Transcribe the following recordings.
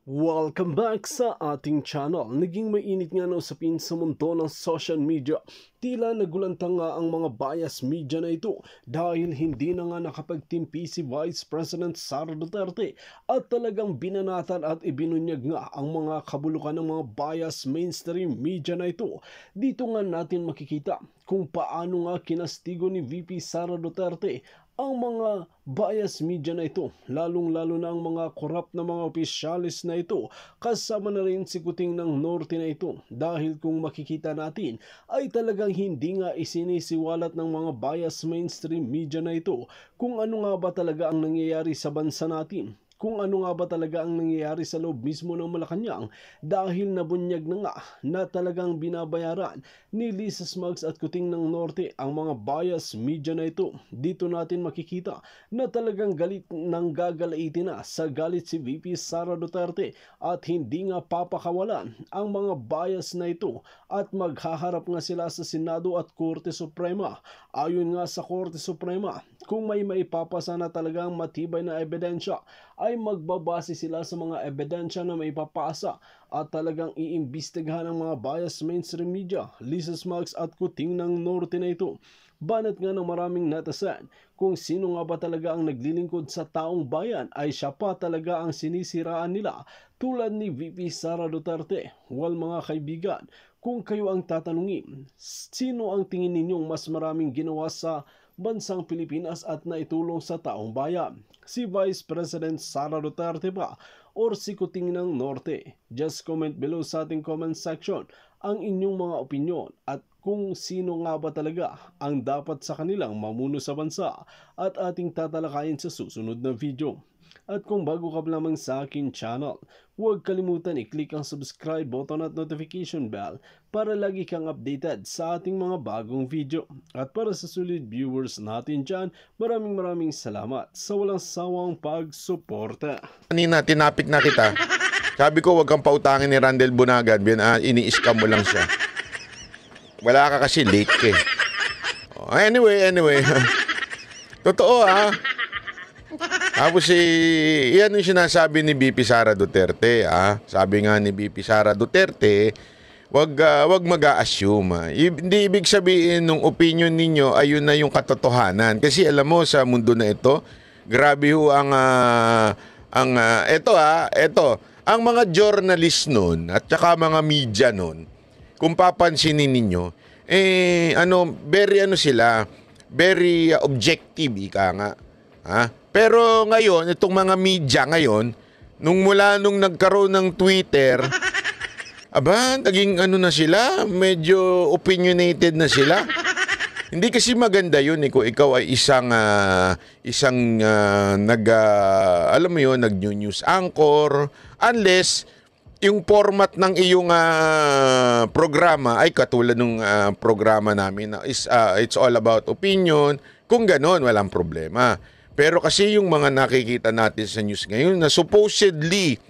Welcome back sa ating channel. Naging mainit nga na usapin sa mundo ng social media. Tila nagulantang nga ang mga bias media na ito dahil hindi na nga nakapagtimpi si Vice President Sara Duterte at talagang binanatan at ibinunyag nga ang mga kabulukan ng mga bias mainstream media na ito. Dito nga natin makikita kung paano nga kinastigo ni VP Sara Duterte ang mga bias media na ito, lalong-lalo na ang mga korap na mga opisyalis na ito, kasama na rin si Kuting ng Norte na ito. Dahil kung makikita natin, ay talagang hindi nga isinisiwalat ng mga bias mainstream media na ito kung ano nga ba talaga ang nangyayari sa bansa natin. Kung ano nga ba talaga ang nangyayari sa loob mismo ng Malacanang dahil nabunyag na nga na talagang binabayaran ni Lisa Smugs at Kuting ng Norte ang mga bias media na ito. Dito natin makikita na talagang galit nang gagalaitin na sa galit si VP Sara Duterte at hindi nga papakawalan ang mga bias na ito at maghaharap nga sila sa Senado at Korte Suprema. Ayon nga sa Korte Suprema, kung may maipapasa na talagang matibay na ebidensya ay magbabase sila sa mga ebidensya na may papasa at talagang iimbestigahan ng mga bias mainstream media, Lisa Smugs at Kuting ng Norte na ito. Banat nga ng maraming netizen kung sino nga ba talaga ang naglilingkod sa taong bayan ay siya pa talaga ang sinisiraan nila tulad ni VP Sara Duterte. Well mga kaibigan, kung kayo ang tatanungin, sino ang tingin ninyong mas maraming ginawa sa bansang Pilipinas at naitulong sa taong bayan? Si Vice President Sara Duterte ba or si Kuting ng Norte? Just comment below sa ating comment section ang inyong mga opinyon at kung sino nga ba talaga ang dapat sa kanilang mamuno sa bansa at ating tatalakayin sa susunod na video. At kung bago ka lamang sa akin channel, huwag kalimutan i-click ang subscribe button at notification bell para lagi kang updated sa ating mga bagong video. At para sa solid viewers natin dyan, maraming salamat sa walang sawang pagsuporta. Kanina, tinapik na kita. Sabi ko, wag kang pautangin ni Randel Bunagan. Ini-scam mo lang siya. Wala ka kasi late ka eh. Anyway. Totoo ah. Tapos yan yung sinasabi ni BP Sara Duterte. Sabi nga ni BP Sara Duterte, wag mag-a-assume. Hindi ibig sabihin nung opinion ninyo ayun na yung katotohanan. Kasi alam mo sa mundo na ito, grabe ho ang mga journalist nun at saka mga media nun, kung papansinin ninyo, very objective, ika nga. Pero ngayon, itong mga media ngayon, nung nagkaroon ng Twitter, naging na sila, medyo opinionated na sila. Hindi kasi maganda yun kung ikaw ay isang nag-news anchor, unless yung format ng iyong programa ay katulad ng programa namin na it's all about opinion. Kung ganon, walang problema. Pero kasi yung mga nakikita natin sa news ngayon na supposedly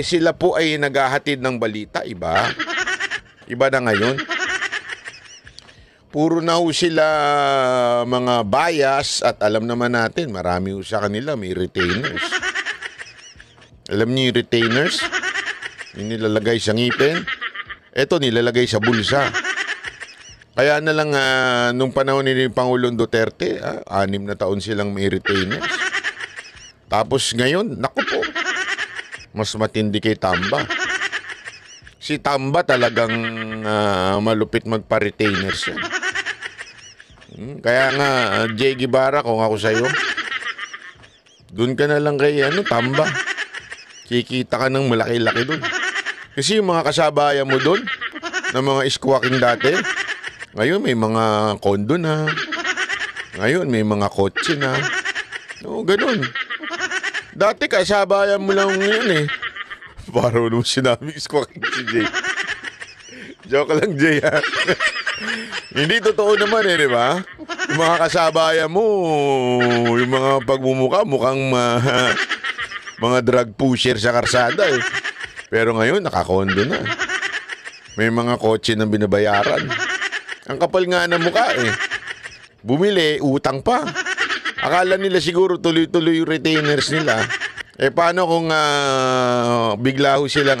sila po ay naghahatid ng balita, iba na ngayon. Puro na ho sila mga bias at alam naman natin, marami ho sa kanila may retainers. Alam niyo yung retainers? Yung nilalagay sa ngipin? Ito nilalagay sa bulsa. Kaya na lang nung panahon ni Pangulong Duterte, 6 na taon silang may retainers. Tapos ngayon, naku po, mas matindi kay Tamba. Si Tamba talagang malupit magpa-retainers yan. Kaya nga, Jay Guevara, kung ako sa'yo, dun ka na lang kay Tamba. Kikita ka ng malaki-laki dun. Kasi yung mga kasabayan mo dun, na mga squawking dati, ngayon may mga kondo na. Ngayon may mga kotse na. No, ganun. Dati kasabayan mo lang yun eh. Parang nung sinabing squawking si Jay. Joke lang, Jay, ha? Hindi totoo naman di ba? Yung mga kasabayan mo, yung mga pagmumukha, mukhang mga drug pusher sa karsada eh. Pero ngayon, nakakondo na. May mga kotse na binabayaran. Ang kapal nga ng mukha eh. Bumili, utang pa. Akala nila siguro tuloy-tuloy yung retainers nila. Paano kung bigla ho silang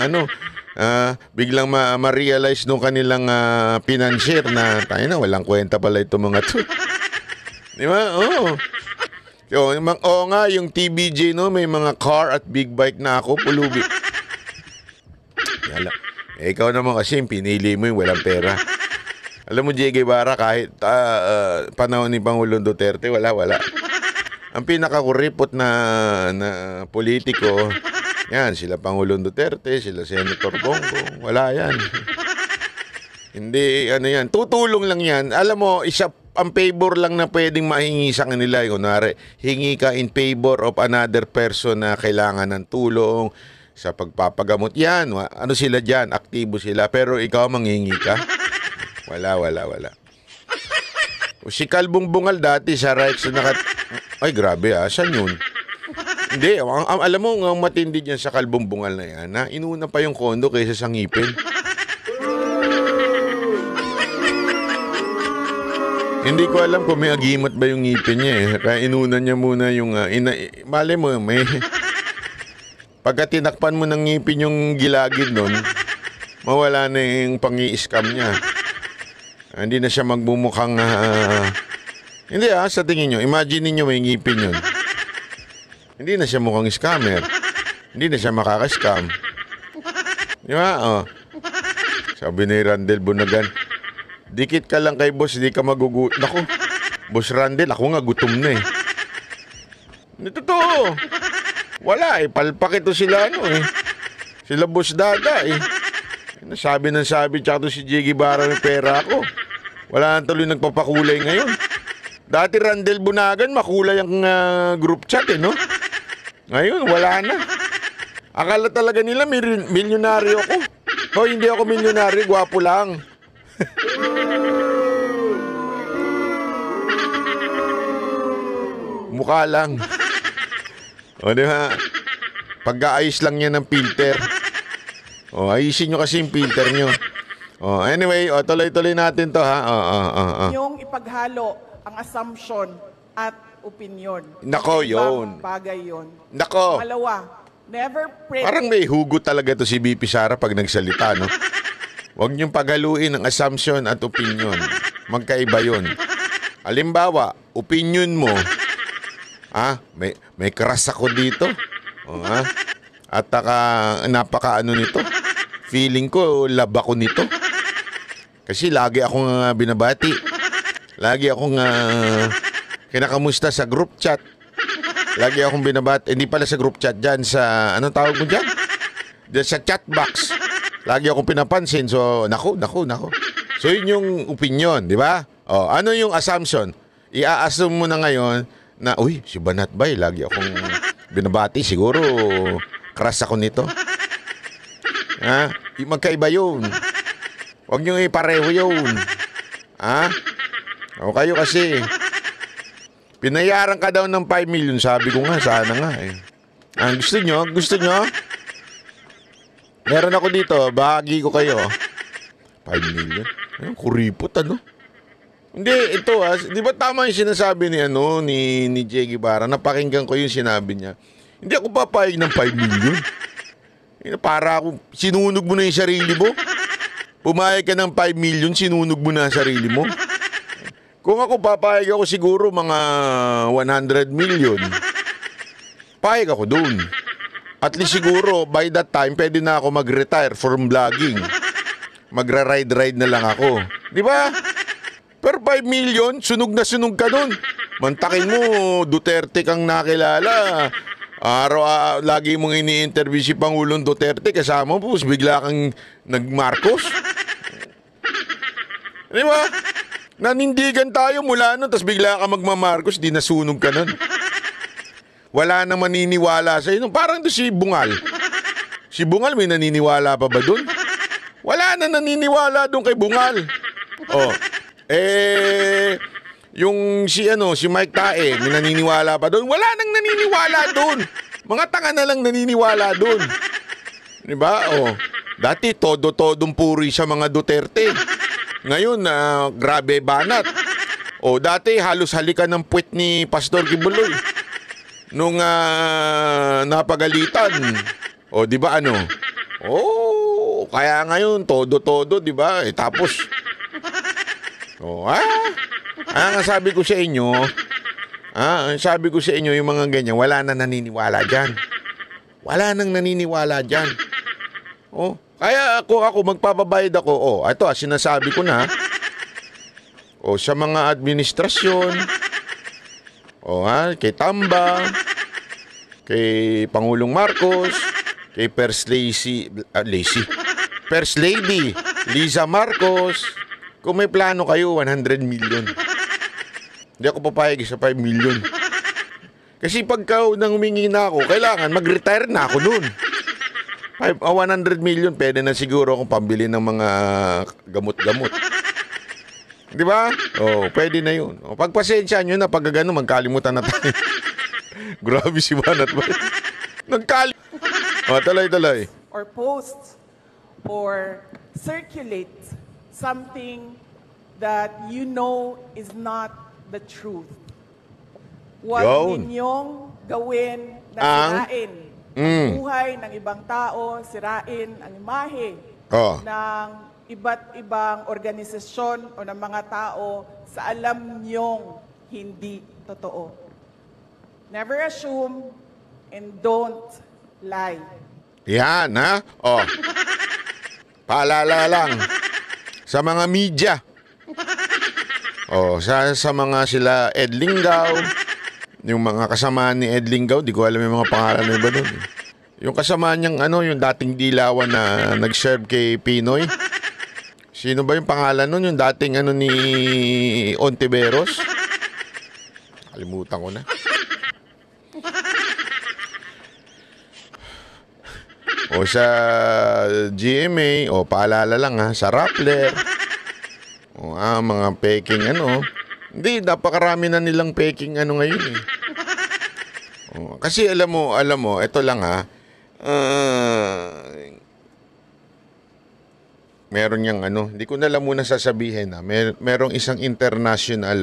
biglang ma-realize nung kanilang financier na tayo na, walang kwenta pala itong mga to. Di ba? Oo. Oo nga, yung TBJ, no, may mga car at big bike na ako, pulubi. Ikaw naman kasi pinili mo yung walang pera. Alam mo, J. Guevara, kahit panahon ni Pangulong Duterte, wala. Ang pinakakuripot na politiko, yan, sila Pangulong Duterte, sila Senator Bongo, wala yan. Hindi, yan, tutulong lang yan. Alam mo, ang favor lang na pwedeng mahingi sa kanila. Kunwari, hingi ka in favor of another person na kailangan ng tulong sa pagpapagamot. Yan, ano sila dyan, aktibo sila. Pero ikaw manghingi ka? Wala. Si Kalbong Bungal dati sa Rex na ay, grabe saan yun? Hindi, alam mo, ang matindi dyan sa Kalbong Bungal na yan, inuna pa yung kondo kaysa sa ngipin. Hindi ko alam kung may agimat ba yung ngipin niya Kaya inuna niya muna yung, mali mo, may... Pagka tinakpan mo ng ngipin yung gilagid nun, mawala na yung pang-i-scam niya. Hindi na siya magbumukhang... Hindi sa tingin nyo, imagine niyo may ngipin yun. Hindi na siya mukhang scammer. Hindi na siya makaka-scam. Di ba? Sabi ni Randel Bunagan, dikit ka lang kay boss, di ka magugutom. Naku, boss Randel, ako nga gutom na Totoo. Wala palpak ito sila Sila boss Dada Sabi ng sabi, tsaka to si J. Guevara may pera ako. Wala nang tuloy nagpapakulay ngayon. Dati Randel Bunagan, makulay ang group chat no? Ngayon, wala na. Akala talaga nila milyonaryo ako. Hindi ako milyonaryo, gwapo lang. Mukha lang. Diba? Pag-aayos lang niya ng filter. Ayusin nyo kasi yung filter nyo. Anyway, tuloy-tuloy natin to Yung ipaghalo ang assumption at opinion. Nako, yun. Bagay yun. Nako. Malawa, never predict. Parang may hugot talaga to si BP Sara pag nagsalita, no? Huwag niyong paghaluin ang assumption at opinion. Magkaiba yun. Halimbawa, opinion mo, may crush ako dito. At napaka-ano nito. Feeling ko, love ako nito. Kasi lagi akong binabati. Lagi akong kinakamusta sa group chat. Lagi akong binabati. Hindi pala sa group chat dyan. Sa, anong tawag mo dyan? Dyan sa chat box. Lagi akong pinapansin. So, naku. So, yun yung opinion, di ba? Ano yung assumption? I-assume mo na ngayon na, uy, si Banat Bay, lagi akong binabati. Siguro, crush ako nito. Magkaiba yun. Huwag nyo ipareho yun. O kayo kasi, pinayaran ka daw ng 5 million. Sabi ko nga, sana nga Gusto nyo? Meron ako dito, bahagi ko kayo. 5 million? Kuripot, Hindi, ito di ba tama yung sinasabi ni J. Guevara? Napakinggan ko yung sinabi niya. Hindi ako papayag ng 5 million. Para ako, sinunog mo na yung sarili mo. Pumayag ka ng 5 million, sinunog mo na ang sarili mo. Kung ako papayag ako siguro mga 100 million. Payag ako dun. At least siguro by that time pwede na ako mag-retire from vlogging. Magra-ride na lang ako. Di ba? Pero 5 million, sunog na sunog ka dun. Mantakin mo, Duterte kang nakilala. Lagi mong ini-interview si Pangulong Duterte, kasama mo, bigla kang nag-Marcos. Di ba? Nanindigan tayo mula nun, tapos bigla ka magma-Marcos, di nasunog ka nun. Wala na maniniwala sa'yo. Parang doon si Bungal. Si Bungal, may naniniwala pa ba doon? Wala na naniniwala doon kay Bungal. Yung si Mike Tae, may naniniwala pa doon. Wala nang naniniwala doon. Mga tanga na lang naniniwala doon. Diba? Dati todo-todong puri sa mga Duterte. Ngayon, grabe banat. Dati halos halikan ng puwet ni Pastor Kibuloy. nung napagalitan. O, di ba ano? Oh, kaya ngayon, todo-todo, di ba? Tapos, ang sabi ko sa inyo, yung mga ganyan, wala na naniniwala dyan. Wala nang naniniwala dyan. Oh, kaya ako magpapabayad ako. Ito, sinasabi ko na. Sa mga administrasyon. Kay Tamba, kay Pangulong Marcos, kay First Lady Liza Marcos. Kung may plano kayo, 100 million. Hindi ako papayag sa 5 million. Kasi pagka nang humingi na ako, kailangan mag-retire na ako noon. 100 million, pwede na siguro akong pambili ng mga gamot-gamot. Di ba? Pwede na yun. Pagpasensya nyo na, pag gano'n, magkalimutan na tayo. Grabe si Banat. Talay. Or post or circulate something that you know is not the truth. Huwag ninyong gawin na sirain ang buhay ng ibang tao, sirain ang imahe ng iba't ibang organisasyon o ng mga tao sa alam nyong hindi totoo. Never assume and don't lie. Yan, ha? Paalala lang sa mga media. Sa mga sila Ed Lingaw, yung mga kasama ni Ed Lingaw, di ko alam yung mga pangalan na iba doon. Yung kasama niyang yung dating dilawan na nag-serve kay Pinoy. Sino ba yung pangalan nun? Yung dating ni Ontiveros? Kalimutan ko na. Sa GMA, paalala lang sa Rappler. Mga peking Hindi, napakarami na nilang peking ngayon eh. Kasi alam mo, ito lang meron yang hindi ko na lang muna sasabihin merong isang international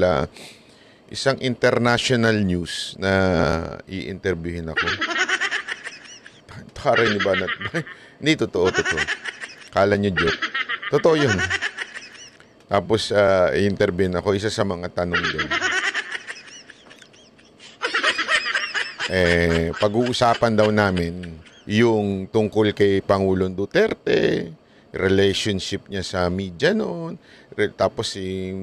news na i-interviewin ako. Taray ni Banat. Hindi, totoo. Kala nyo joke. Totoo yun. Tapos, i-interviewin ako. Isa sa mga tanong doon. Pag-uusapan daw namin yung tungkol kay Pangulong Duterte, relationship niya sa media noon, tapos si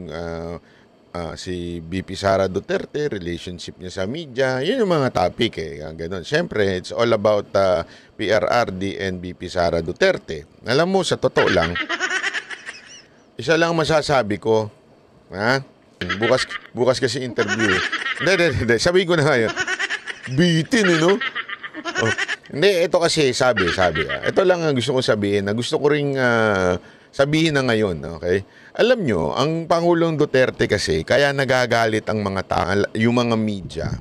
VP Sara Duterte, relationship niya sa media. Yun yung mga topic ganun. Siyempre, it's all about PRRD and VP Sara Duterte. Alam mo, sa totoo lang, isa lang masasabi ko, bukas kasi interview. Hindi. Sabihin ko na ngayon. Bitin, no? Hindi, ito kasi, sabi. Ito lang ang gusto ko sabihin, na gusto ko ring sabihin na ngayon, okay? Alam nyo, ang Pangulong Duterte kasi, kaya nagagalit ang yung mga media.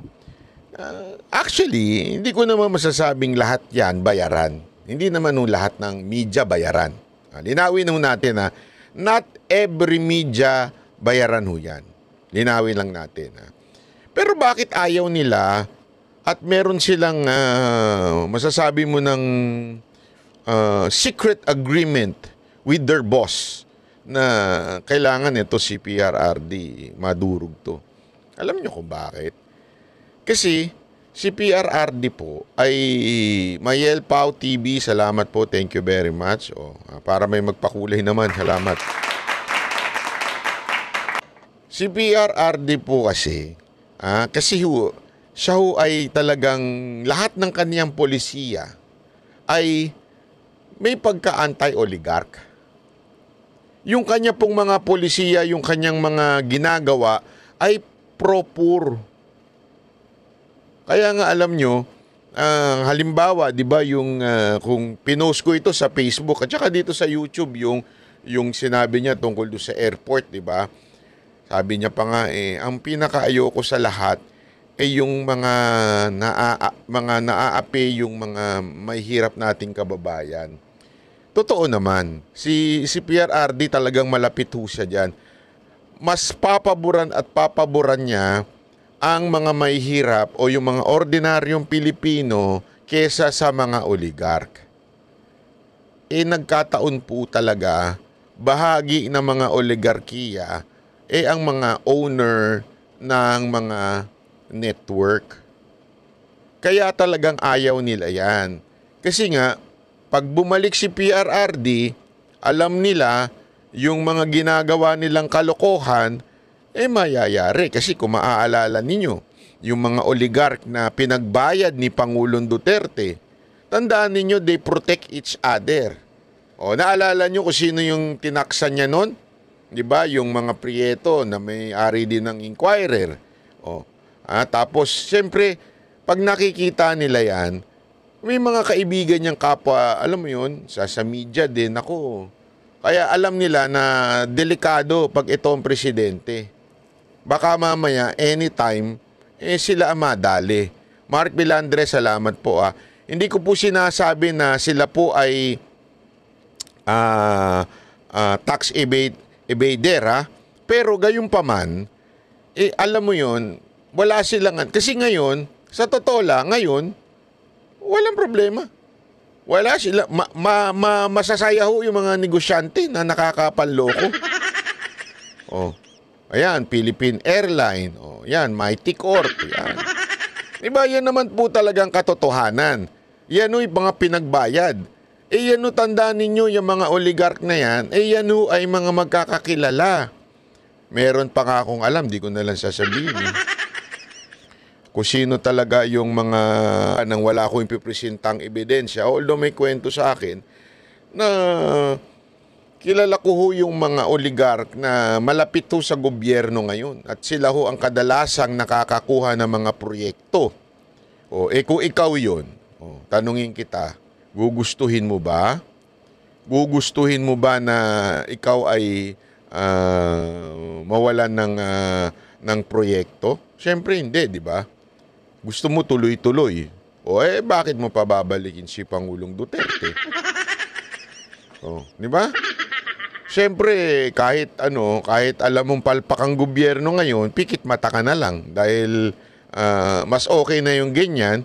Actually, hindi ko naman masasabing lahat yan bayaran. Hindi naman lahat ng media bayaran. Linawin natin not every media bayaran yan. Linawin lang natin. Pero bakit ayaw nila at meron silang masasabi mo ng secret agreement with their boss na kailangan ito si PRRD madurog to. Alam niyo kung bakit? Kasi si PRRD po ay Mayel Pau TV, salamat po, thank you very much. Para may magpakulay naman, salamat. Si PRRD po kasi siya ay talagang lahat ng kaniyang polisiya ay may pagka-anti-oligarch. Yung kanya pong mga polisiya, yung kanyang mga ginagawa ay pro-poor. Kaya nga alam nyo, halimbawa, di ba, yung kung pinost ko ito sa Facebook at saka dito sa YouTube, yung sinabi niya tungkol doon sa airport, di ba? Sabi niya pa nga, ang pinakaayoko sa lahat yung mga naaapi, yung mga may hirap nating kababayan. Totoo naman, si PRRD talagang malapit ho siya dyan. Mas papaboran at papaboran niya ang mga mahihirap o yung mga ordinaryong Pilipino kesa sa mga oligark. Nagkataon po talaga, bahagi ng mga oligarkiya ang mga owner ng mga network. Kaya talagang ayaw nila yan. Kasi nga, pag bumalik si PRRD, alam nila yung mga ginagawa nilang kalokohan, mayayari. Kasi kung maaalala ninyo, yung mga oligark na pinagbayad ni Pangulong Duterte, tandaan ninyo, they protect each other. O, naalala nyo kung sino yung tinaksan niya nun? Diba? Yung mga Prieto na may-ari din ng Inquirer. O, tapos, siyempre, pag nakikita nila yan, may mga kaibigan niyang kapwa, alam mo yun, sa media din, ako. Kaya alam nila na delikado pag ito ang presidente. Baka mamaya, anytime, sila ang madali. Mark Bilandre, salamat po. Hindi ko po sinasabi na sila po ay tax evader, pero gayon pa man, alam mo yun, wala silang, kasi ngayon, sa totoo lang, ngayon, walang problema. Wala sila, masasaya ho yung mga negosyante na nakakapanloko. Ayan, Philippine Airline, yan, Mighty Corp, yan. Diba, yan naman po talagang katotohanan. Yan yung mga pinagbayad. Yan o, tandaan ninyo yung mga oligark na yan, yan o ay mga magkakakilala. Meron pa nga akong alam, di ko na lang sasabihin. Kung sino talaga yung mga nang wala akong ipipresentang ebidensya, although may kwento sa akin, na kilala ko ho yung mga oligark na malapit ho sa gobyerno ngayon. At sila ho ang kadalasang nakakakuha ng mga proyekto. Kung ikaw yun, tanungin kita, gugustuhin mo ba? Gugustuhin mo ba na ikaw ay mawalan ng proyekto? Siyempre hindi, di ba? Gusto mo tuloy-tuloy. Bakit mo pa babalikin si Pangulong Duterte? Di ba? Siyempre, kahit alam mong palpak ang gobyerno ngayon, pikit mata ka na lang dahil mas okay na yung ganyan.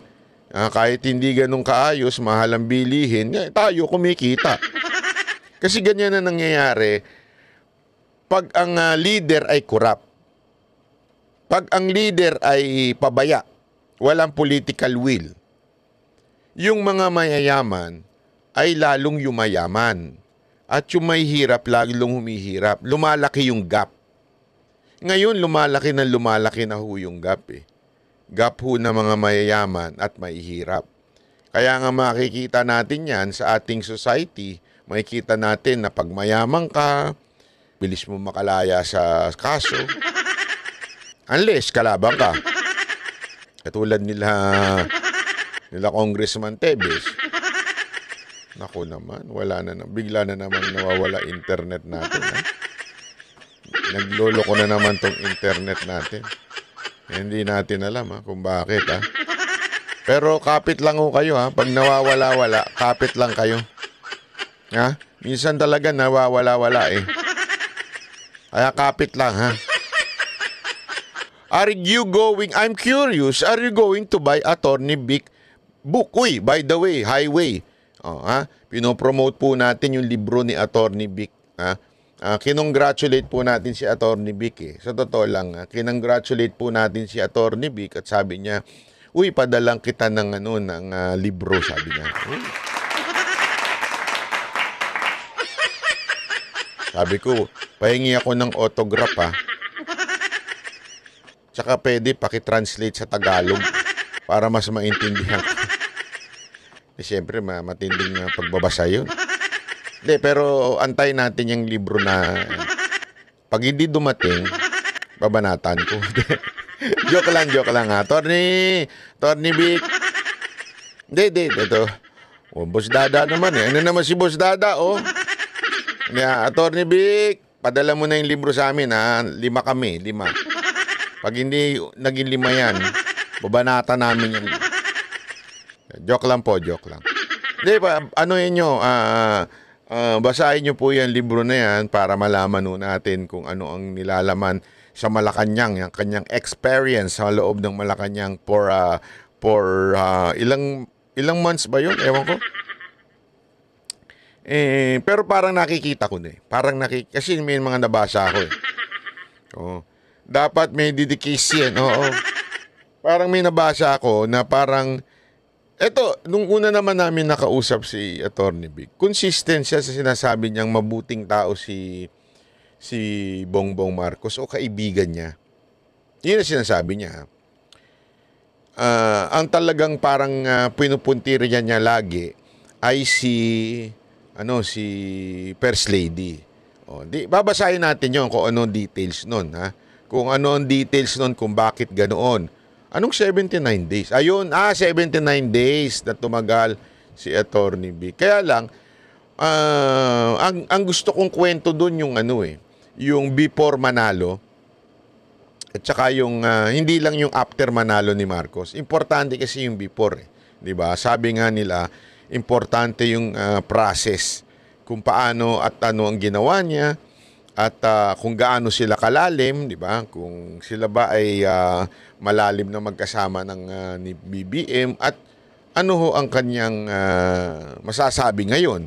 Kahit hindi ganun kaayos, mahal ang bilihin, tayo kumikita. Kasi ganyan na nangyayari pag ang leader ay corrupt. Pag ang leader ay pabaya, walang political will, yung mga mayayaman ay lalong yumayaman. At yung may hirap, lalong humihirap. Lumalaki yung gap. Ngayon, lumalaki na ho yung gap Gap ho ng mga mayayaman at mahihirap. Kaya nga makikita natin yan sa ating society, makikita natin na pag mayaman ka, bilis mo makalaya sa kaso. Unless kalaban ka. Katulad nila Congressman Tebes. Naku naman, bigla na naman nawawala internet natin. Nagloloko na naman tong internet natin. Hindi natin alam kung bakit. Pero kapit lang ho kayo Pag nawawala-wala, kapit lang kayo. Minsan talaga nawawala-wala Kaya kapit lang I'm curious, are you going to buy Attorney Vic book? Uy, by the way, Highway. Pinopromote po natin yung libro ni Attorney Vic. Kinongratulate po natin si Attorney Vic Sa totoo lang, kinongratulate po natin si Attorney Vic at sabi niya, uy, padalang kita ng libro, sabi niya. Sabi ko, pahingi ako ng autograph Tsaka pwede pakitranslate sa Tagalog para mas maintindihan ko. Siyempre, matinding pagbabasa yun. Hindi, pero antayin natin yung libro na pag hindi dumating, babanatan ko. joke lang Attorney Vic. Hindi, ito. Boss Dada naman Ano naman si Boss Dada, Attorney Vic, padala mo na yung libro sa amin, 5 kami. Pag hindi naging 5 yan, babanatan namin yan. Joke lang. Hindi pa, basahin nyo po yung libro na yan para malaman natin kung ano ang nilalaman sa Malacanang, yung kanyang experience sa loob ng Malacanang for ilang months ba yun? Ewan ko. Pero parang nakikita ko na eh. Kasi may mga nabasa ako eh. Oh. Dapat may dedication. Oo. Parang may nabasa ako na parang eto, nung una naman namin nakausap si Attorney Vic, consistent siya sa sinasabi niyang mabuting tao si Bongbong Marcos o kaibigan niya. Yun ang sinasabi niya. Ang talagang parang pinupuntirya niya lagi ay si First Lady. Babasahin natin 'yon kung ano details nun, ha? Kung ano ang details nun, kung bakit ganoon. Anong 79 days? Ayun, 79 days na tumagal si Attorney B. Kaya lang, ang gusto kong kwento doon yung before Manalo, at saka yung, hindi lang yung after Manalo ni Marcos. Importante kasi yung before, eh. Diba? Sabi nga nila, importante yung process, kung paano at ano ang ginawa niya, at kung gaano sila kalalim, di ba? Kung sila ba ay malalim na magkasama ni BBM, at ano ho ang kanyang masasabi ngayon.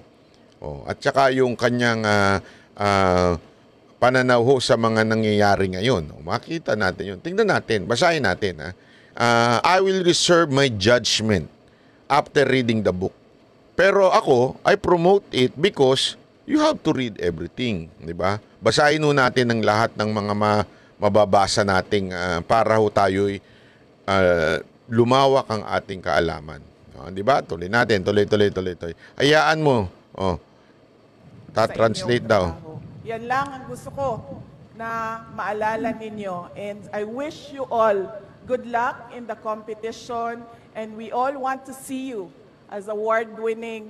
At saka yung kanyang pananaw ho sa mga nangyayari ngayon. Makita natin yun. Tingnan natin, basahin natin. I will reserve my judgment after reading the book. Pero ako, I promote it because you have to read everything, di ba? Basahin ho natin ang lahat ng mga mababasa nating para ho tayo'y lumawak ang ating kaalaman. Di ba? Tuloy natin, tuloy. Hayaan mo. Ta-translate daw. Yan lang ang gusto ko na maalala ninyo. And I wish you all good luck in the competition, and we all want to see you as award-winning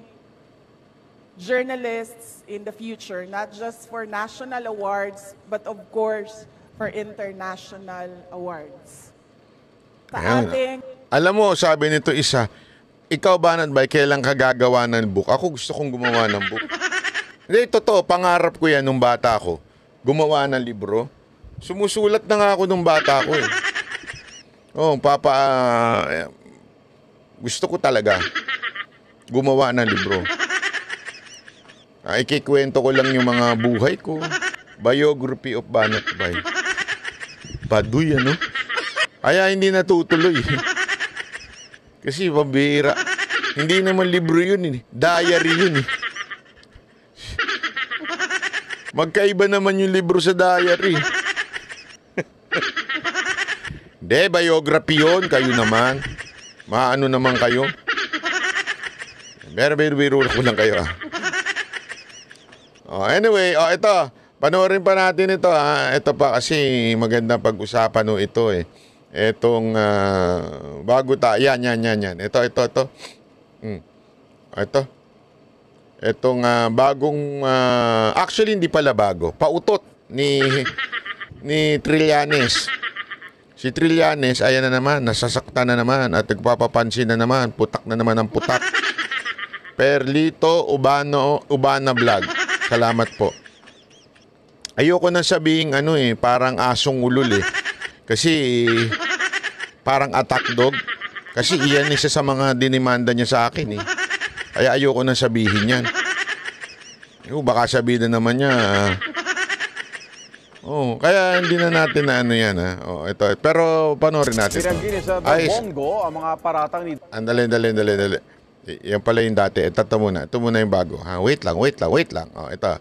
journalists in the future, not just for national awards, but of course, for international awards. Alam mo, sabi nito isa, ikaw ba, Bay, kailan ka gagawa ng book? Ako gusto kong gumawa ng book. Hindi, totoo, pangarap ko yan nung bata ko. Gumawa ng libro. Sumusulat na nga ako nung bata ko eh. Gusto ko talaga gumawa ng libro. Ikikwento ko lang yung mga buhay ko. Biography of Banat Bay. Paduy, ano? Kaya hindi natutuloy. Kasi pambira. Hindi naman libro yun eh. Diary yun eh. Magkaiba naman yung libro sa diary. Hindi, biography yun. Kayo naman. Maano naman kayo. Biro ko lang kayo. Anyway, ito. Panoorin pa natin ito. Ito pa kasi maganda pag-usapan ito eh. Itong bago yan. Ito. Ito. Itong bagong actually hindi pala bago. Pautot ni Trillanes. Si Trillanes, ayan na naman, nasasaktan na naman at nagpapapansin na naman, putak na naman ang putak. Perlito Ubana Vlog. Salamat po. Ayoko nang sabihin parang asong ulol eh. Kasi parang attack dog. Kasi iyan isa sa mga dinimanda niya sa akin eh. Kaya ayoko nang sabihin yan. Baka sabihin na naman niya. Kaya hindi na natin na yan ito. Pero panoorin natin. Pinagginis sa Bongo ang mga paratang ni... Dali. Yan pala yung dati. Ito muna yung bago. Wait lang. Ito.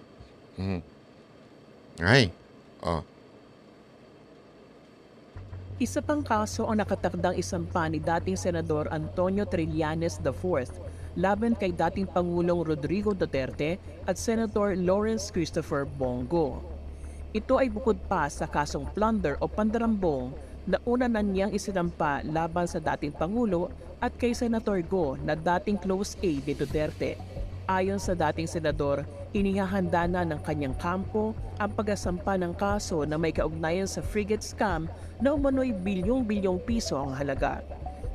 Ay. Isa pang kaso ang nakatakdang isampa ni dating Senador Antonio Trillanes IV laban kay dating Pangulong Rodrigo Duterte at Senator Lawrence Christopher Bongo. Ito ay bukod pa sa kasong plunder o pandarambong na una na niyang isinampa laban sa dating Pangulo at kay Senator Go na dating close aide ni Duterte. Ayon sa dating senador, inihahanda na ng kanyang kampo ang pag-asampa ng kaso na may kaugnayan sa frigate scam na umano'y bilyong-bilyong piso ang halaga.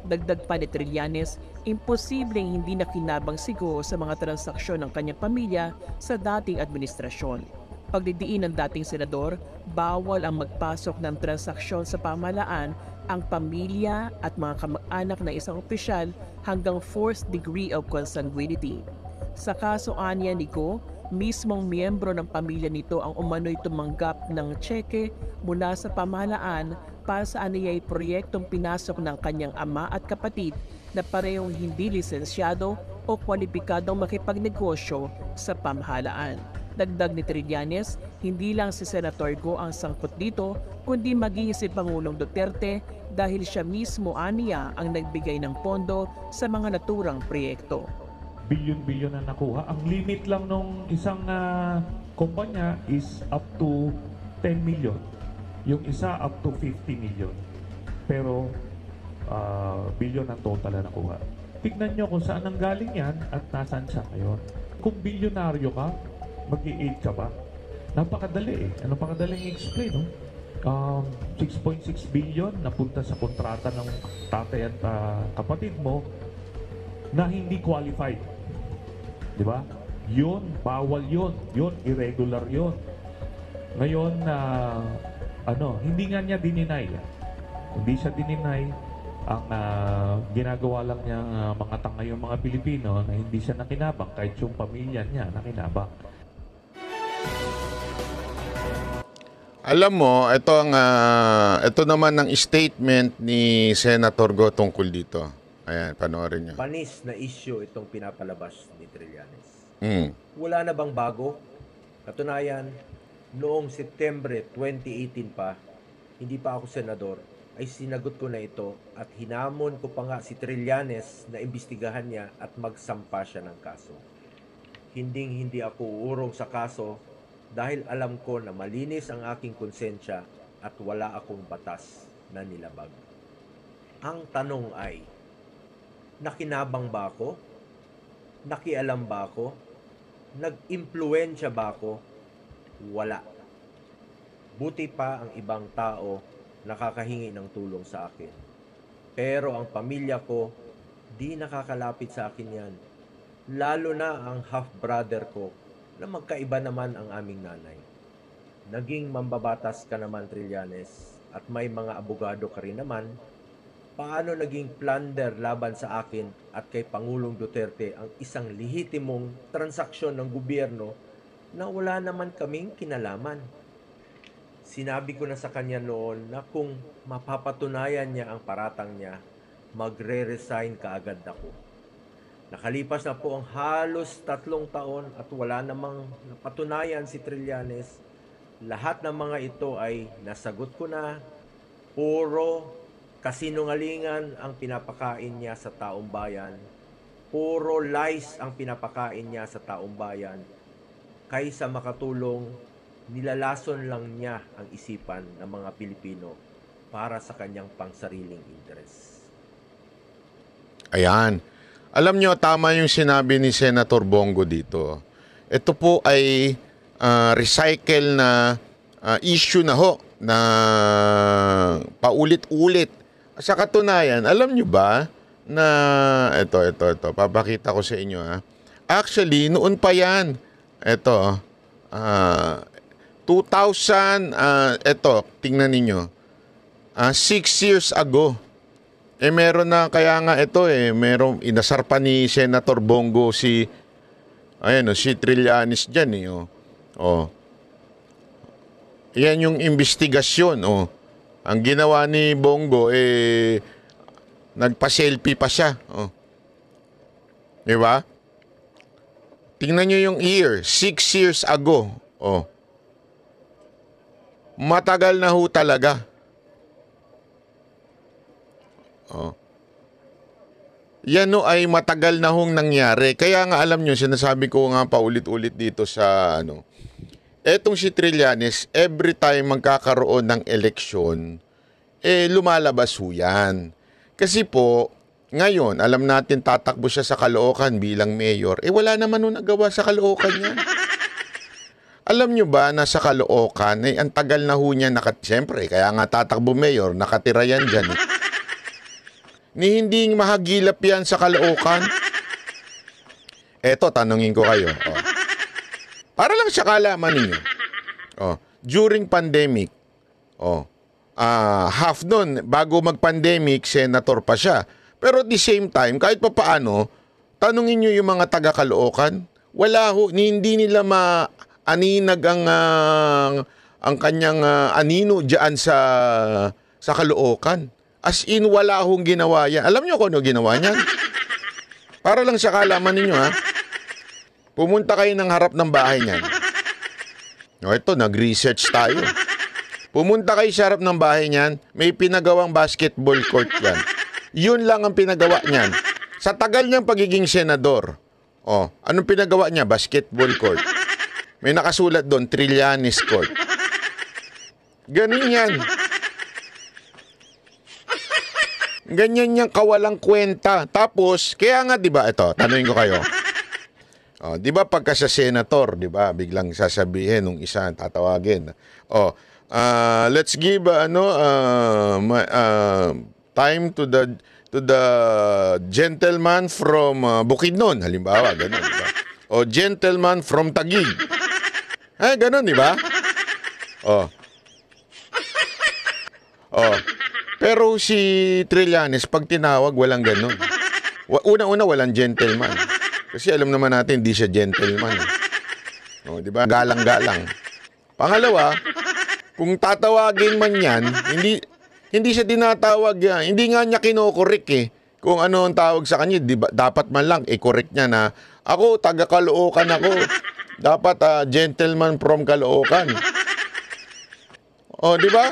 Dagdag pa ni Trillanes, imposibleng hindi nakinabang siguro sa mga transaksyon ng kanyang pamilya sa dating administrasyon. pagdidiin ng dating senador, bawal ang magpasok ng transaksyon sa pamahalaan ang pamilya at mga kamag-anak na isang opisyal hanggang 4th degree of consanguinity. Sa kaso anya ni Go, mismong miyembro ng pamilya nito ang umano'y tumanggap ng tseke mula sa pamahalaan para sa aniyay proyektong pinasok ng kanyang ama at kapatid na parehong hindi lisensyado o kwalipikadong makipagnegosyo sa pamahalaan. Dagdag ni Trillanes, hindi lang si Senator Go ang sangkot dito, kundi maging si Pangulong Duterte dahil siya mismo aniya ang nagbigay ng pondo sa mga naturang proyekto. Bilyon-bilyon na nakuha. Ang limit lang nung isang kumpanya is up to 10 million. Yung isa up to 50 million. Pero bilyon ang total na nakuha. Tignan nyo kung saan ang galing yan at nasaan siya ngayon. Kung bilyonaryo ka, mag-i-aid ka ba? Napakadali eh. Napakadaling i-explain, no? 6.6 billion napunta sa kontrata ng tatay at kapatid mo na hindi qualified. Di ba? Yun, bawal yun. Yun, irregular yun. Ngayon, hindi nga niya dininay. Hindi siya dininay. Ang ginagawa lang niya mga tanga yung mga Pilipino na hindi siya nakinabang kahit yung pamilya niya nakinabang. Alam mo, ito naman ang statement ni Senator Go tungkol dito. Ayan, panoorin niyo. Panis na issue itong pinapalabas ni Trillanes. Mm. Wala na bang bago? Katunayan, noong September 2018 pa, hindi pa ako senador, ay sinagot ko na ito at hinamon ko pa nga si Trillanes na imbestigahan niya at magsampa siya ng kaso. Hindi ako uurong sa kaso dahil alam ko na malinis ang aking konsensya at wala akong batas na nilabag. Ang tanong ay, nakinabang ba ako? Nakialam ba ako? Nag-impluwensya ba ako? Wala. Buti pa ang ibang tao nakakahingi ng tulong sa akin. Pero ang pamilya ko, di nakakalapit sa akin yan. Lalo na ang half-brother ko na magkaiba naman ang aming nanay. Naging mambabatas ka naman, Trillanes, at may mga abogado ka rin naman. Paano naging plunder laban sa akin at kay Pangulong Duterte ang isang lehitimong transaksyon ng gobyerno na wala naman kaming kinalaman? Sinabi ko na sa kanya noon na kung mapapatunayan niya ang paratang niya, magre-resign kaagad ako. Nakalipas na po ang halos 3 taon at wala namang napatunayan si Trillanes. Lahat ng mga ito ay nasagot ko na. Puro kasinungalingan ang pinapakain niya sa taong bayan. Puro lies ang pinapakain niya sa taong bayan. Kaysa makatulong, nilalason lang niya ang isipan ng mga Pilipino para sa kanyang pangsariling interes. Ayan. Alam nyo, tama yung sinabi ni Senator Bongo dito. Ito po ay recycle na issue na ho na paulit-ulit. Sa katunayan, alam nyo ba na ito, papakita ko sa inyo ha. Actually, noon pa yan. Ito, 2000, tingnan ninyo. 6 years ago. Meron na, kaya nga ito meron, inasar pa ni Senator Bongo si Trillanes dyan Yan yung investigasyon, Ang ginawa ni Bongo, nagpa-selfie pa siya, Di ba? Tingnan nyo yung year, 6 years ago, Matagal na ho talaga. Yan ay matagal na hong nangyari. Kaya nga alam nyo, sinasabi ko nga paulit-ulit dito sa etong si Trillanes, every time magkakaroon ng eleksyon, lumalabas ho yan. Kasi po, ngayon, alam natin tatakbo siya sa Caloocan bilang mayor. Wala naman ho nagawa sa Caloocan yan. Alam nyo ba na sa Caloocan, ang tagal na ho niya siyempre, kaya nga tatakbo mayor, nakatira yan dyan. Ni hindi mahagilap yan sa Caloocan. Eto, tanungin ko kayo. Para lang sa kalaman ninyo. During pandemic, half nun, bago mag-pandemic, senator pa siya. Pero at the same time, kahit pa paano, tanungin nyo yung mga taga-Caloocan, hindi nila maaninag ang kanyang anino dyan sa Caloocan. As in, wala hong ginawa yan. Alam nyo kung ano ginawa niyan? Para lang sa kalaman ninyo, ha? Pumunta kayo ng harap ng bahay niyan. Ito, nag-research tayo. Pumunta kayo sa harap ng bahay niyan, may pinagawang basketball court yan. Yun lang ang pinagawa niyan. Sa tagal niyang pagiging senador, anong pinagawa niya? Basketball court. May nakasulat doon, Trillanes Court. Ganun yan. Ganyan niyang kawalang kwenta. Tapos, kaya nga, di ba, ito, tanungin ko kayo. Di ba pagka sa senator, di ba, biglang sasabihin nung isa, tatawagin. Let's give time to the gentleman from Bukidnon, halimbawa, ganun, di ba? O gentleman from Taguig. Ganun, di ba? Pero si Trillanes, pag tinawag, walang ganun. Una-una, walang gentleman. Kasi alam naman natin, hindi siya gentleman. Di ba? Galang-galang. Pangalawa, kung tatawagin man yan, hindi siya tinatawag yan. Hindi nga niya kinokorek eh. Kung ano ang tawag sa kanya, diba, dapat man lang i-correct niya na ako, taga-Caloocan ako. Dapat gentleman from Caloocan. Di ba?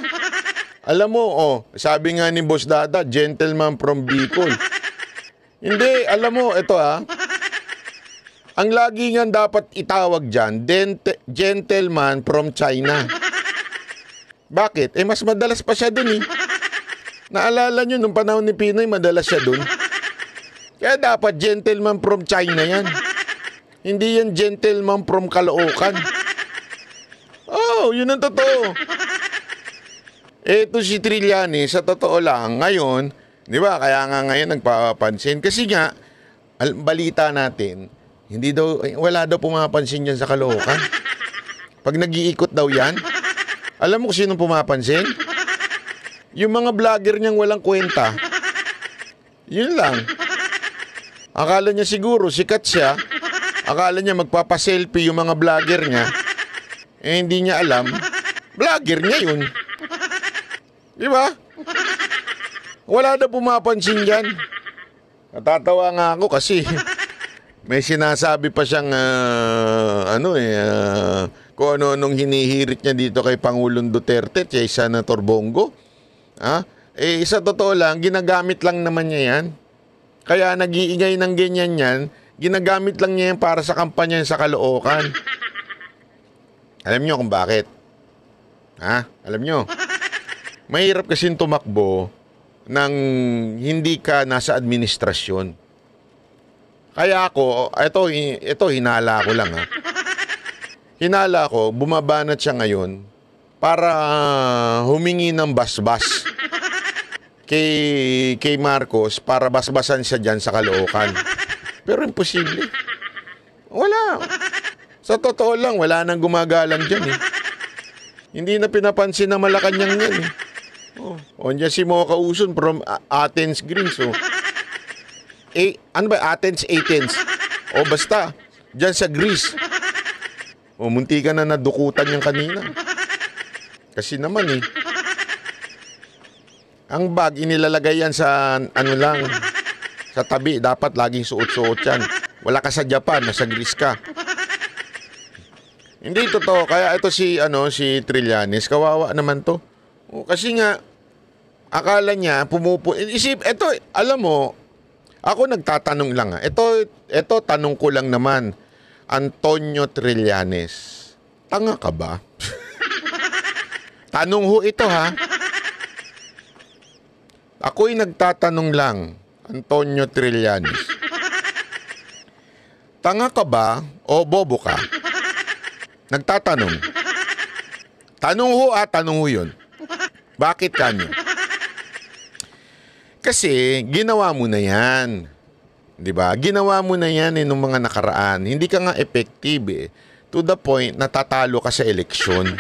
Alam mo, sabi nga ni Boss Dada, gentleman from Bicol. Hindi, alam mo, ito ang lagi nga dapat itawag dyan, gentleman from China. Bakit? Mas madalas pa siya dun eh. Naalala nyo, nung panahon ni Pinoy, madalas siya dun. Kaya dapat gentleman from China yan. Hindi yan gentleman from Caloocan. Yun ang totoo. Ito si Trillanes, sa totoo lang, ngayon, di ba, kaya nga ngayon nagpapansin. Kasi nga, balita natin, wala daw pumapansin yan sa Caloocan. Pag nag-iikot daw yan, alam mo kung sinong pumapansin? Yung mga vlogger niyang walang kwenta. Yun lang. Akala niya siguro, sikat siya. Akala niya magpapaselfie yung mga vlogger niya. Hindi niya alam, vlogger niya yun. Di ba? Wala na pumapansin dyan. Natatawa nga ako kasi may sinasabi pa siyang kung ano-anong hinihirit niya dito kay Pangulong Duterte, kay Senator Bongo. Sa totoo lang, ginagamit lang naman niya yan. Kaya nag-iingay ng ganyan yan, ginagamit lang niya yan para sa kampanya sa Caloocan. Alam niyo kung bakit? Alam niyo? Mahirap kasing tumakbo nang hindi ka nasa administrasyon. Kaya ako, ito hinala ko lang Hinala ko, bumabanat siya ngayon para humingi ng basbas kay Marcos para basbasan siya dyan sa Caloocan. Pero imposible. Wala. Sa totoo lang, wala nang gumagalang dyan eh. Hindi na pinapansin na Malacanang yan eh. Diyan si Mocha Uson from Athens, Greece. Ano ba? Athens, basta. Diyan sa Greece. Munti ka na nadukutan yung kanina. Kasi naman eh. Ang bag, inilalagay yan sa sa tabi. Dapat laging suot-suot yan. Wala ka sa Japan, nasa Greece ka. Hindi totoo. Kaya ito si Trillanes, kawawa naman to. Kasi nga, akala niya, ito, alam mo, ako nagtatanong lang Ito, tanong ko lang naman, Antonio Trillanes, tanga ka ba? Tanong ho ito Ako'y nagtatanong lang, Antonio Trillanes. Tanga ka ba o bobo ka? Nagtatanong. Tanong ho yun. Bakit kanyo? Kasi ginawa mo na yan. 'Di ba? Ginawa mo na yan nung mga nakaraan. Hindi ka nga effective to the point na tatalo ka sa eleksyon.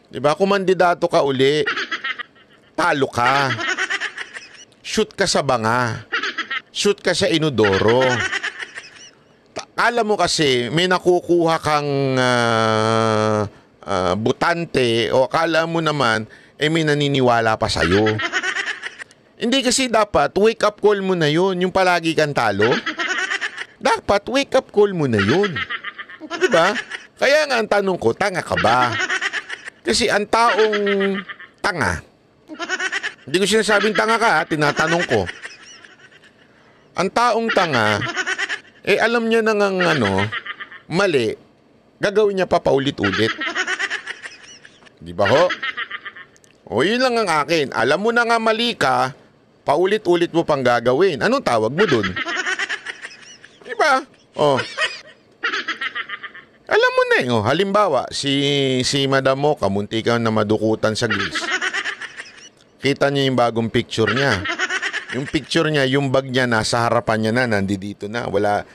Diba? Kung mandidato ka uli, talo ka. Shoot ka sa banga. Shoot ka sa inodoro. Kala mo kasi may nakukuha kang butante o kala mo naman may naniniwala pa sa'yo. Hindi kasi dapat wake up call mo na yun, yung palagi kang talo. Dapat wake up call mo na yun. Diba? Kaya nga ang tanong ko, tanga ka ba? Kasi ang taong tanga, hindi ko sinasabing tanga ka, tinatanong ko. Ang taong tanga, alam niya nang mali, gagawin niya pa paulit-ulit. Di ba ho? O yun lang ang akin. Alam mo na nga mali ka, paulit-ulit mo pang gagawin. Anong tawag mo dun? Di ba? Oh. Alam mo na halimbawa, si Madam mo, kamunti ka na madukutan sa gills. Kita niyo yung bagong picture niya. Yung picture niya, yung bag niya, nasa harapan niya na, nandito na. Wala,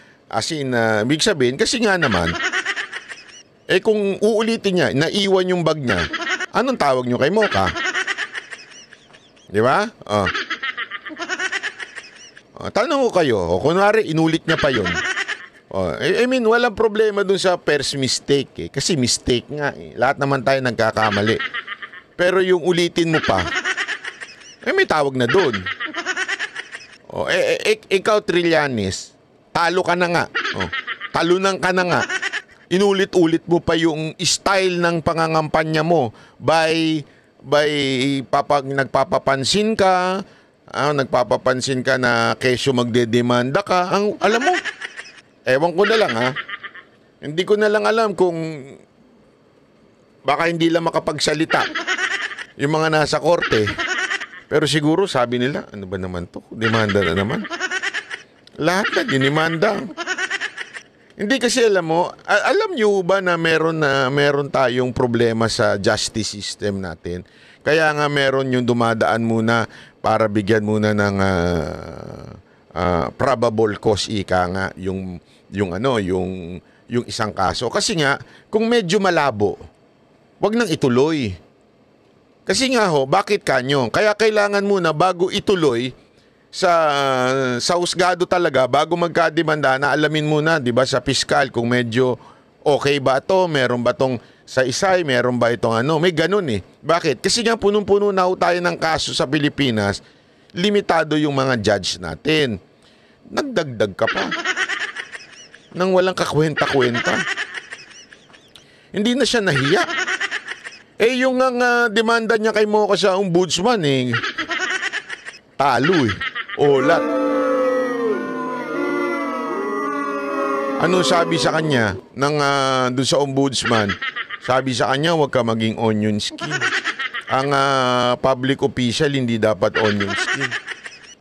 big sabihin, kasi nga naman, kung uulitin niya, naiwan yung bag niya, anong tawag niyo kay Mocha? Di ba? Oh. Tanong ko kayo, kunwari, inulit niya pa yun. I mean, walang problema dun sa first mistake Kasi mistake nga Lahat naman tayo nagkakamali. Pero yung ulitin mo pa, may tawag na dun. Ikaw, Trillanes, talo ka na nga. Talunan ka na nga. Inulit-ulit mo pa yung style ng pangangampanya mo by nagpapapansin ka, nagpapapansin ka na kesyo magdedemanda ka. Alam mo, ewan ko na lang hindi ko na lang alam kung baka hindi lang makapagsalita yung mga nasa korte. Pero siguro sabi nila, ano ba naman to? Demanda na naman. Lahat na dinimanda. Hindi kasi alam mo, alam niyo ba na meron tayong problema sa justice system natin. Kaya nga meron yung dumadaan muna para bigyan muna ng probable cause nga yung isang kaso. Kasi nga kung medyo malabo, wag nang ituloy. Kasi nga bakit kanyo? Kaya kailangan muna bago ituloy sa husgado talaga, bago magkademanda, na alamin muna, 'di ba, sa piskal kung medyo okay ba to, meron ba tong sa isay, meron ba itong may ganun Bakit? Kasi nga punong-puno na tayo ng kaso sa Pilipinas, limitado yung mga judge natin. Nagdagdag ka pa nang walang kakwenta-kwenta. Hindi na siya nahiya. Yung demanda niya kay Mocha sa ombudsman talo Olat. Ano sabi sa kanya dun sa ombudsman? Sabi sa kanya, huwag ka maging onion skin. Ang public official hindi dapat onion skin.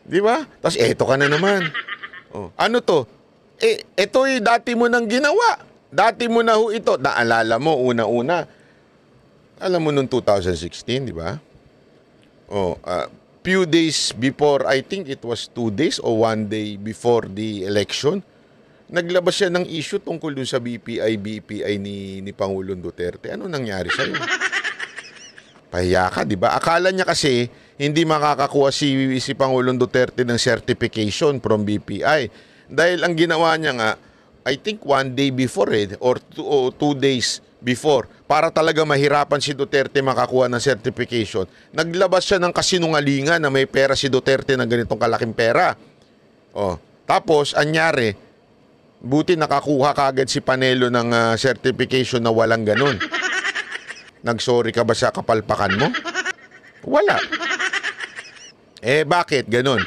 Di ba? Tapos eto ka na naman. Ano to? Ito dati mo nang ginawa. Dati mo na ito. Naalala mo, una-una. Alam mo noong 2016, di ba? Few days before, I think it was 2 days or 1 day before the election, naglabas siya ng issue tungkol dun sa BPI ni Pangulong Duterte. Ano nangyari sa'yo? Pahiya ka, di ba? Akala niya kasi hindi makakakuha si Pangulong Duterte ng certification from BPI. Dahil ang ginawa niya nga, I think 1 day before or 2 days before, para talaga mahirapan si Duterte makakuha ng certification, naglabas siya ng kasinungalingan na may pera si Duterte na ganitong kalaking pera. Tapos, anyari, buti nakakuha kagad si Panelo ng certification na walang ganun. Nagsorry ka ba sa kapalpakan mo? Wala. Bakit ganun?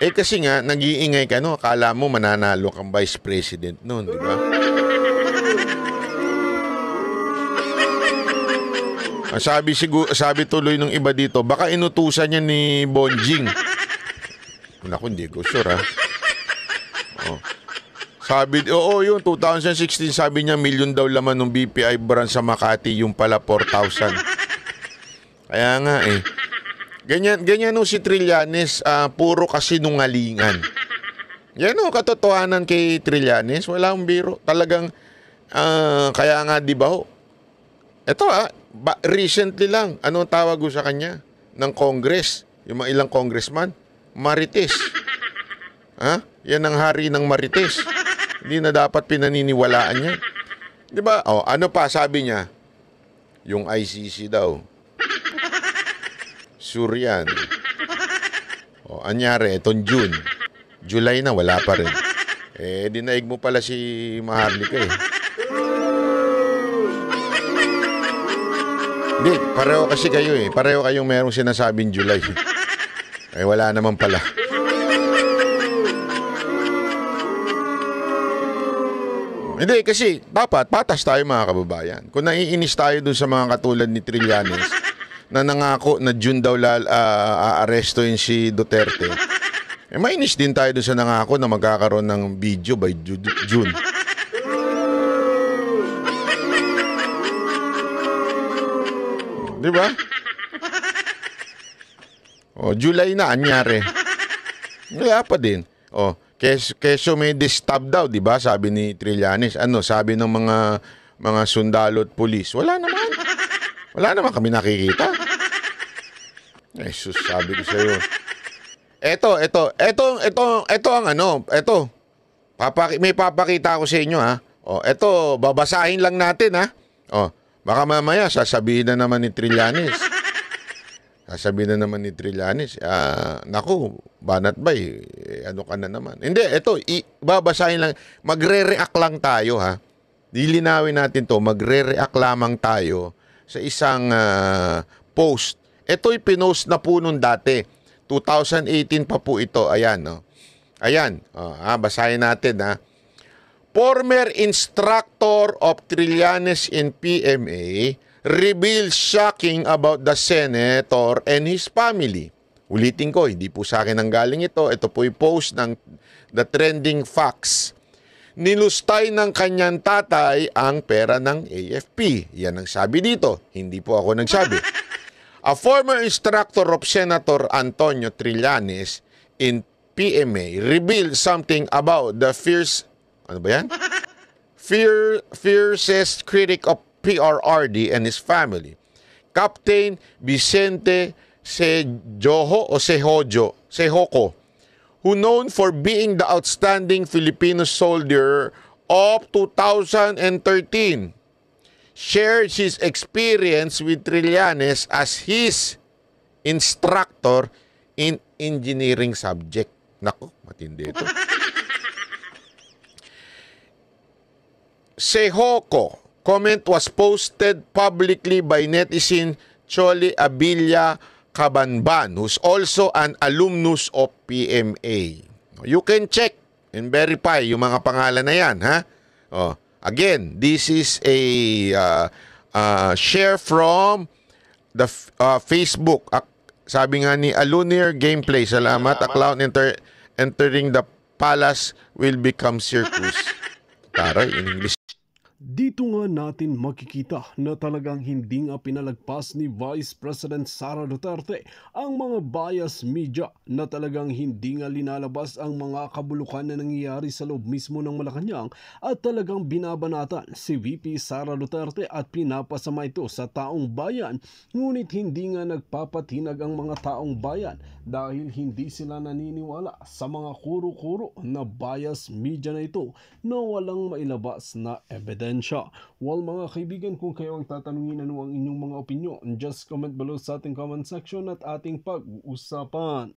Kasi nga, nag-iingay ka, akala mo mananalo kang vice president noon, di ba? Sabi tuloy ng iba dito, baka inutusan niya ni Bonjing. Naku, hindi ko sure Sabi, yung 2016, sabi niya, milyon daw laman ng BPI branch sa Makati, yung pala 4,000. Kaya nga Ganyan si Trillanes, puro kasinungalingan. Yan katotohanan kay Trillanes, wala akong biro. Talagang, kaya nga di ba Ito recently lang, anong tawag ko sa kanya? Ng Congress, yung mga ilang congressman, Marites. Yan ang hari ng Marites. Hindi na dapat pinaniniwalaan niya. Di ba? Ano pa sabi niya? Yung ICC daw. Sure yan. Anyari, itong June. July na, wala pa rin. Dinaig mo pala si Maharlika Hindi, pareho kasi kayo Pareho kayong merong sinasabing July. Wala naman pala. Hindi, kasi dapat patas tayo mga kababayan. Kung naiinis tayo dun sa mga katulad ni Trillanes na nangako na June daw aarestuhin si Duterte, mainis din tayo dun sa nangako na magkakaroon ng video by June. Di ba? July na, anyari. Wala pa din. Keso may distab daw, di ba? Sabi ni Trillanes. Sabi ng mga sundalo at pulis. Wala naman kami nakikita. Jesus, sabi ko sa iyo. Ito ang may papakita ko sa inyo ito, babasahin lang natin baka mamaya sasabihin na naman ni Trillanes. Naku, banat ba ano ka na naman. Hindi, ito, babasahin lang. Magre-react lang tayo Lilinawin natin to, magre-react lamang tayo sa isang post. Ito'y pinost na po nung dati. 2018 pa po ito. Ayan, Ayan, basahin natin, Former instructor of Trillanes in PMA reveals shocking about the senator and his family. Ulitin ko, hindi po sa akin ang galing ito. Ito po'y post ng The Trending Facts. Nilustay ng kanyang tatay ang pera ng AFP. Yan ang sabi dito. Hindi po ako nagsabi. A former instructor of Senator Antonio Trillanes in PMA revealed something about the fiercest critic of PRRD and his family, Captain Vicente Sehoko, who known for being the outstanding Filipino soldier of 2013. Shared his experience with Trillanes as his instructor in engineering subject. Naku, matindi ito. Sehoko comment was posted publicly by netizen Choli Abilia Cabanban, who's also an alumnus of PMA. You can check and verify yung mga pangalan na yan, Again, this is a share from the Facebook. Sabi nga ni Alunir Gameplay, salamat. A clown entering the palace will become circus. Taray, in English. Dito nga natin makikita na talagang hindi nga pinalagpas ni Vice President Sara Duterte ang mga bias media na talagang hindi nga linalabas ang mga kabulukan na nangyayari sa loob mismo ng Malacanang at talagang binabanatan si VP Sara Duterte at pinapasama ito sa taong bayan. Ngunit hindi nga nagpapatinag ang mga taong bayan dahil hindi sila naniniwala sa mga kuro-kuro na bias media na ito na walang mailabas na ebidensya. Well mga kaibigan, kung kayo ang tatanungin ano ang inyong mga opinyon, just comment below sa ating comment section at ating pag-uusapan.